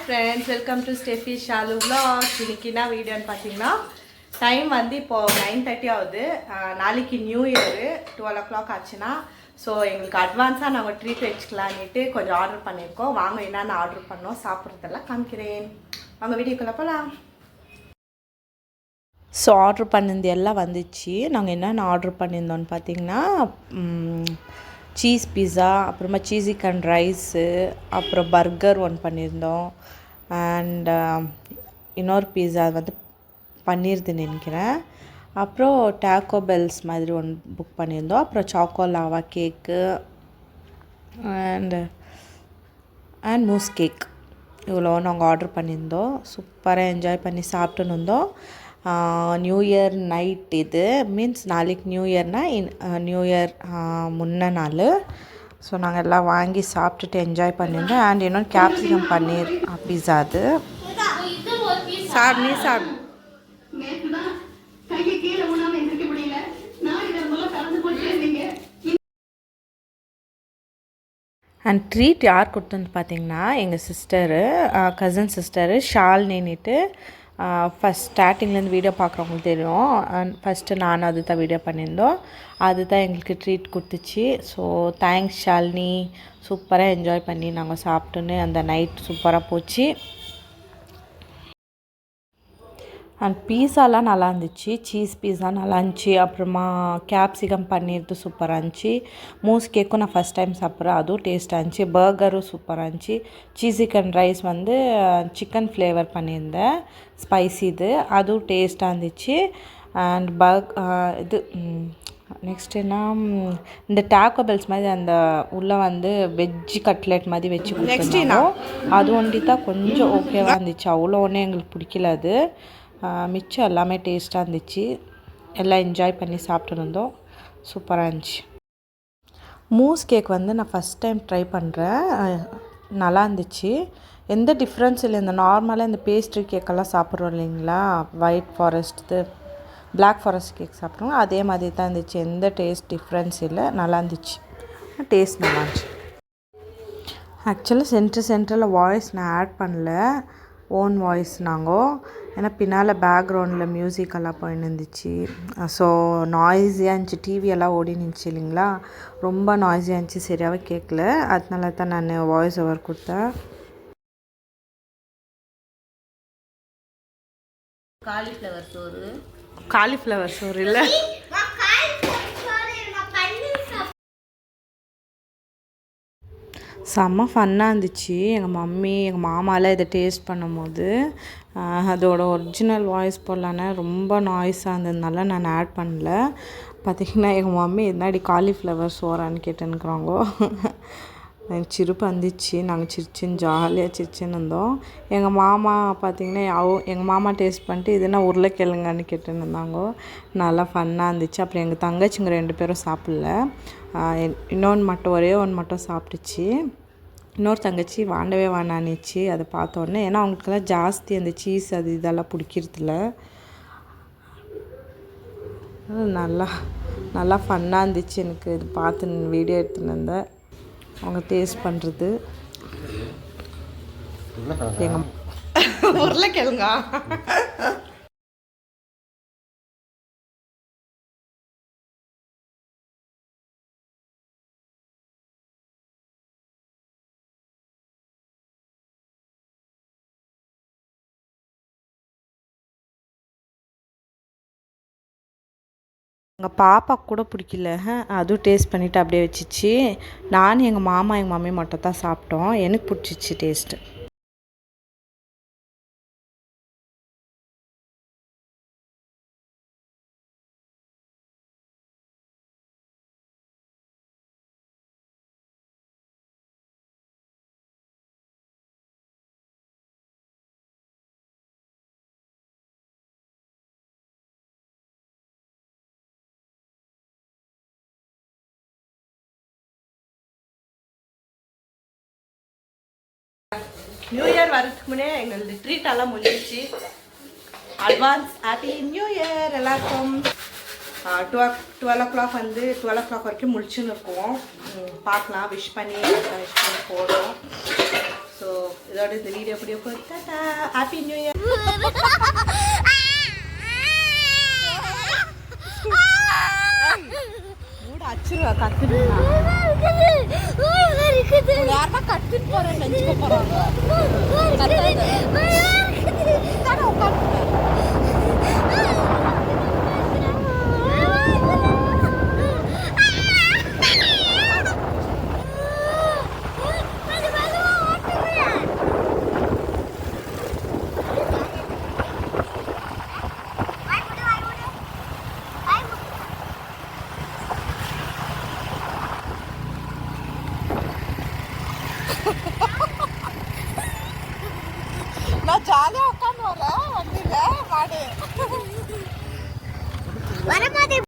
friends, welcome to Steffi Shalu Vlogs. இன்னைக்கு என்ன வீடியோன்னு பார்த்தீங்கன்னா டைம் வந்து இப்போ 9:30 ஆகுது. நாளைக்கு நியூ இயர் 12 o'clock ஆச்சுன்னா ஸோ எங்களுக்கு அட்வான்ஸாக நாங்கள் ட்ரீட் வச்சுக்கலான்ட்டு கொஞ்சம் ஆர்டர் பண்ணியிருக்கோம். வாங்க என்னென்ன ஆர்டர் பண்ணோம் சாப்பிட்றதெல்லாம் காமிக்கிறேன். வாங்க வீடியோக்குள்ளே போகலாம். ஸோ ஆர்டர் பண்ணது எல்லாம் வந்துச்சு. நாங்கள் என்னென்ன ஆர்டர் பண்ணியிருந்தோன்னு பார்த்தீங்கன்னா சீஸ் பிஸா, அப்புறமா சீஸ் சிக்கன் ரைஸு, அப்புறம் பர்கர் ஒன்று பண்ணியிருந்தோம். அண்ட் இன்னொரு பீஸா வந்து பண்ணியிருதுன்னு நினைக்கிறேன். அப்புறம் டேக்கோ பெல்ஸ் மாதிரி ஒன்று புக் பண்ணியிருந்தோம். அப்புறம் choco lava cake and mousse cake இவ்வளோ நாங்கள் ஆர்டர் பண்ணியிருந்தோம். சூப்பராக என்ஜாய் பண்ணி சாப்பிட்டுன்னு இருந்தோம். நியூ இயர் நைட் இது மீன்ஸ் நாளைக்கு நியூ இயர்னால் நியூ இயர் முன்ன நாள். ஸோ நாங்கள் எல்லாம் வாங்கி சாப்பிட்டுட்டு என்ஜாய் பண்ணியிருந்தோம். அண்ட் இன்னொன்று கேப்சிகம் பன்னீர் பீஸா அது சாப்பிடு சாப்பிடு. அண்ட் ட்ரீட் யார் கொடுத்தோன்னு பார்த்தீங்கன்னா எங்கள் சிஸ்டரு, கசின் சிஸ்டரு ஷால்னின்னுட்டு. ஃபஸ்ட் ஸ்டார்டிங்லேருந்து வீடியோ பார்க்குறவங்களுக்கு தெரியும். ஃபஸ்ட்டு நான் அது தான் வீடியோ பண்ணியிருந்தோம். அது தான் எங்களுக்கு ட்ரீட் கொடுத்துச்சு. So thanks Shalini. சூப்பராக என்ஜாய் பண்ணி நாங்கள் சாப்பிட்டுன்னு அந்த நைட் சூப்பராக போச்சு. அண்ட் பீஸாலாம் நல்லா இருந்துச்சு. சீஸ் பீஸா நல்லா இருந்துச்சு. அப்புறமா கேப்சிகம் பன்னீர்து சூப்பராக இருந்துச்சு. மூஸ் கேக்கும் நான் ஃபஸ்ட் டைம் சாப்பிட்றேன், அதுவும் டேஸ்ட்டாக இருந்துச்சு. பர்கரும் சூப்பராக இருந்துச்சு. சீஸ் சிக்கன் ரைஸ் வந்து சிக்கன் ஃப்ளேவர் பண்ணியிருந்தேன், ஸ்பைசி இது, அதுவும் டேஸ்ட்டாக இருந்துச்சு. அண்ட் இது நெக்ஸ்ட் என்ன, இந்த டேக்கோ பெல்ஸ் மாதிரி அந்த உள்ளே வந்து வெஜ்ஜு கட்லெட் மாதிரி வச்சு கொடுத்துருந்தோம். அது ஒண்டி தான் கொஞ்சம் ஓகேவாக இருந்துச்சு. அவ்வளோ ஒன்றும் எங்களுக்கு பிடிக்கல. அது மிச்சம் எல்லாமே டேஸ்ட்டாக இருந்துச்சு. எல்லாம் என்ஜாய் பண்ணி சாப்பிட்டு இருந்தோம். சூப்பராக இருந்துச்சு. மூஸ் கேக் வந்து நான் ஃபஸ்ட் டைம் ட்ரை பண்ணுறேன். நல்லா இருந்துச்சு. எந்த டிஃப்ரென்ஸ் இல்லை. இந்த நார்மலாக இந்த பேஸ்ட்ரி கேக்கெல்லாம் சாப்பிட்றோம் இல்லைங்களா, white forest black forest cake சாப்பிட்றோம், அதே மாதிரி தான் இருந்துச்சு. எந்த டேஸ்ட் டிஃப்ரென்ஸ் இல்லை, நல்லா இருந்துச்சு. டேஸ்ட் நல்லா இருந்துச்சு. ஆக்சுவலாக சென்டரில் வாய்ஸ் நான் ஆட் பண்ணல, ஓன் வாய்ஸ் நாங்கள். ஏன்னா பின்னால் பேக்ரவுண்டில் மியூசிக்கெல்லாம் போயின்னு இருந்துச்சு. ஸோ நாய்ஸியாக இருந்துச்சு. டிவியெல்லாம் ஓடினுச்சு இல்லைங்களா, ரொம்ப நாய்ஸியாக இருந்துச்சு, சரியாகவே கேட்கல. அதனால தான் நான் வாய்ஸ் ஓவர் கொடுத்தேன். காலிஃப்ளவர் சோறு இல்லை, செம்ம ஃபன்னாக இருந்துச்சு. எங்கள் மம்மி எங்கள் மாமாலாம் இதை டேஸ்ட் பண்ணும்போது அதோட ஒரிஜினல் வாய்ஸ் போடலான்னு ரொம்ப நாய்ஸாக இருந்ததுனால நான் ஆட் பண்ணல. பார்த்திங்கன்னா எங்கள் மம்மி என்னாடி காலிஃப்ளவர் சோறான்னு கேட்டுன்னுக்குறாங்கோ. சிரிப்பு வந்துச்சு. நாங்கள் சிரிச்சின்னு ஜாலியாக சிரிச்சின்னு இருந்தோம். எங்கள் மாமா பார்த்திங்கன்னா எங்கள் மாமா டேஸ்ட் பண்ணிட்டு இதுனா உருளைக்கிழங்குன்னு கேட்டுன்னு இருந்தாங்கோ. நல்லா ஃபன்னாக இருந்துச்சு. அப்புறம் எங்கள் தங்கச்சிங்க 2 பேரும் சாப்பிடல. இன்னொன்று மட்டும் ஒரே ஒன்று மட்டும் சாப்பிட்டுச்சு. இன்னொரு தங்கச்சி வாண்டவே வாண்டானிச்சு அதை பார்த்தோன்னே. ஏன்னா அவங்களுக்கெல்லாம் ஜாஸ்தி அந்த சீஸ் அது இதெல்லாம் பிடிக்கிறதில்ல. நல்லா நல்லா ஃபன்னாக இருந்துச்சு. எனக்கு இது பார்த்து வீடியோ எடுத்துன்னு இருந்தேன் அவங்க டேஸ்ட் பண்ணுறது. எங்கள் உருளைக்கிழங்கா எங்கள் பாப்பா கூட பிடிக்கல, அதுவும் டேஸ்ட் பண்ணிவிட்டு அப்படியே வச்சிச்சு. நான் எங்கள் மாமா எங்கள் மம்மி மட்டும் தான் சாப்பிட்டோம். எனக்கு பிடிச்சிச்சு டேஸ்ட்டு. நியூ இயர் வரதுக்கு முன்னே எங்களுக்கு ட்ரீட் எல்லாம் முடிஞ்சிச்சு. அட்வான்ஸ் ஹாப்பி நியூ இயர் எல்லாருக்கும். 12 o'clock வந்து 12 o'clock வரைக்கும் முடிச்சுன்னு இருக்கோம். பார்க்கலாம், விஷ் பண்ணி போகிறோம். ஸோ ஸோ இதோட இந்த வீடியோ எப்படி டாடா ஹாப்பி நியூ இயர். அச்சுருவா கத்துனா யாருன்னா கத்துன்னு போறேன் நினைச்சுக்க போறாங்க. நான் ஜாலியாக உட்காந்து வரேன் வண்டியில் மாடு